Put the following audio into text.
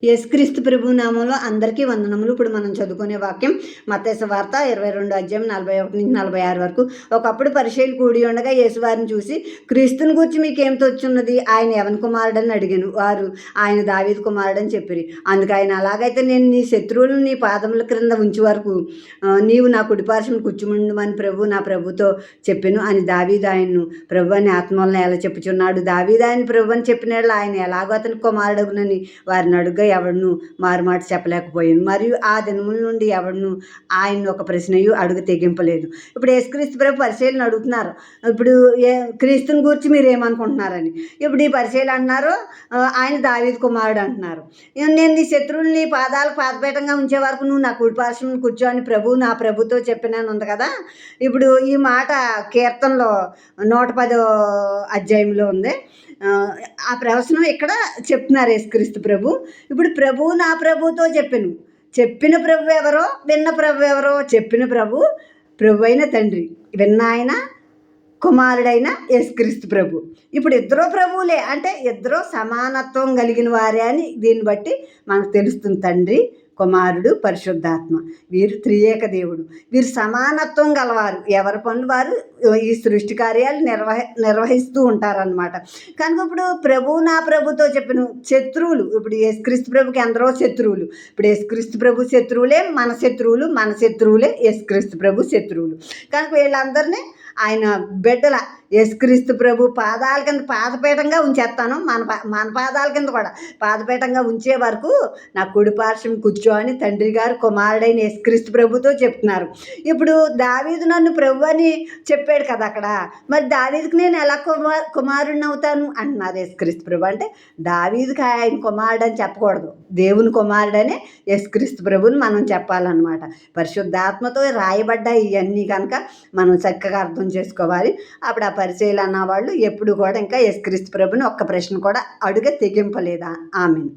యేసుక్రీస్తు ప్రభు నామంలో అందరికీ వందనములు. ఇప్పుడు మనం చదువుకునే వాక్యం మత్తయి సువార్త 22 అధ్యాయం 41-46 వరకు. ఒకప్పుడు పరిసయ్యులు కూడి ఉండగా యేసువారిని చూసి, క్రీస్తుని గూర్చి మీకేం తోచున్నది? ఆయన ఎవని కుమారుడని అడిగాను. వారు, ఆయన దావీదు కుమారుడని చెప్పిరి. అందుకు ఆయన, అలాగైతే నేను నీ శత్రువులను నీ పాదముల క్రింద ఉంచే వరకు నీవు నా కుడిపార్శ్వన కూర్చుండుమని నా ప్రభుతో చెప్పెను అని దావీదు ఆయన్ను ప్రభు అని ఆత్మవలన ఎలా చెప్పుచున్నాడు? దావీదు ఆయన ప్రభు అని చెప్పినట్లు ఆయన ఎలాగో అతని కుమారుడగునని వారిని అడుగగా ఎవడును మారుమాట చెప్పలేకపోయాను. మరియు ఆ దినముల నుండి ఎవడును ఆయన్ని ఒక ప్రశ్నయు అడుగు తెగింపలేదు. ఇప్పుడు యేసుక్రీస్తు ప్రభు పరిసయ్యులను అడుగుతున్నారు, ఇప్పుడు క్రీస్తుని గురించి మీరు ఏమనుకుంటున్నారని. ఇప్పుడు ఈ పరిసయ్యులు అంటున్నారు, ఆయన దావీదు కుమారుడు అంటున్నారు. నేను నీ శత్రువుల్ని పాదాలకు పాదపీఠంగా ఉంచే వరకు నువ్వు నా కుడిపార్శ్వం కూర్చో అని నా ప్రభుతో చెప్పినాను ఉంది కదా. ఇప్పుడు ఈ మాట కీర్తనలో 110 అధ్యాయంలో ఉంది. ఆ ప్రవచనం ఇక్కడ చెప్తున్నారు యేసుక్రీస్తు ప్రభు. ఇప్పుడు నా ప్రభుతో చెప్పిన ప్రభు ఎవరో, విన్న ప్రభు ఎవరో? చెప్పిన ప్రభు అయిన తండ్రి, విన్న ఆయన కుమారుడైన యేసుక్రీస్తు ప్రభు. ఇప్పుడు ఇద్దరు ప్రభువులే, అంటే ఇద్దరు సమానత్వం కలిగిన వారే అని దీన్ని బట్టి మనకు తెలుస్తుంది. తండ్రి, కుమారుడు, పరిశుద్ధాత్మ, వీరు త్రియేక దేవుడు. వీరు సమానత్వం గలవారు. ఎవరి పనులు వారు ఈ సృష్టి కార్యాలు నిర్వహిస్తూ ఉంటారనమాట. కనుక ఇప్పుడు నా ప్రభుతో చెప్పిన శత్రువులు, ఇప్పుడు యేసుక్రీస్తు ప్రభుకి ఎందరో శత్రువులు. ఇప్పుడు యేసుక్రీస్తు ప్రభు శత్రువులే మన శత్రువులే యేసుక్రీస్తు ప్రభు శత్రువులు. కనుక వీళ్ళందరినీ ఆయన బిడ్డల యేసుక్రీస్తు ప్రభు పాదాల కింద పాదపీఠంగా ఉంచేస్తాను. మన పాదాల కింద కూడా పాదపీఠంగా ఉంచే వరకు నా కుడిపార్శ్వం కూర్చో అని తండ్రి గారు కుమారుడైన యేసుక్రీస్తు ప్రభుతో చెప్తున్నారు. ఇప్పుడు దావీదు నన్ను ప్రభు అని చెప్పాడు కదా అక్కడ, మరి దావీదుకి నేను ఎలా కుమారుడిని అవుతాను అంటున్నారు యేసుక్రీస్తు ప్రభు. అంటే దావీదుకి ఆయన కుమారుడు అని చెప్పకూడదు, దేవుని కుమారుడనే యేసుక్రీస్తు ప్రభుని మనం చెప్పాలన్నమాట. పరిశుద్ధాత్మతో రాయబడ్డాయి ఇవన్నీ కనుక మనం చక్కగా అర్థం చేసుకోవాలి. అప్పుడు ఆ పరిచయాలు అన్నవాళ్ళు ఎప్పుడు కూడా ఇంకా యేసుక్రీస్తు ప్రభుని ఒక్క ప్రశ్న కూడా అడుగ తెగింపలేదా. ఆమెన్.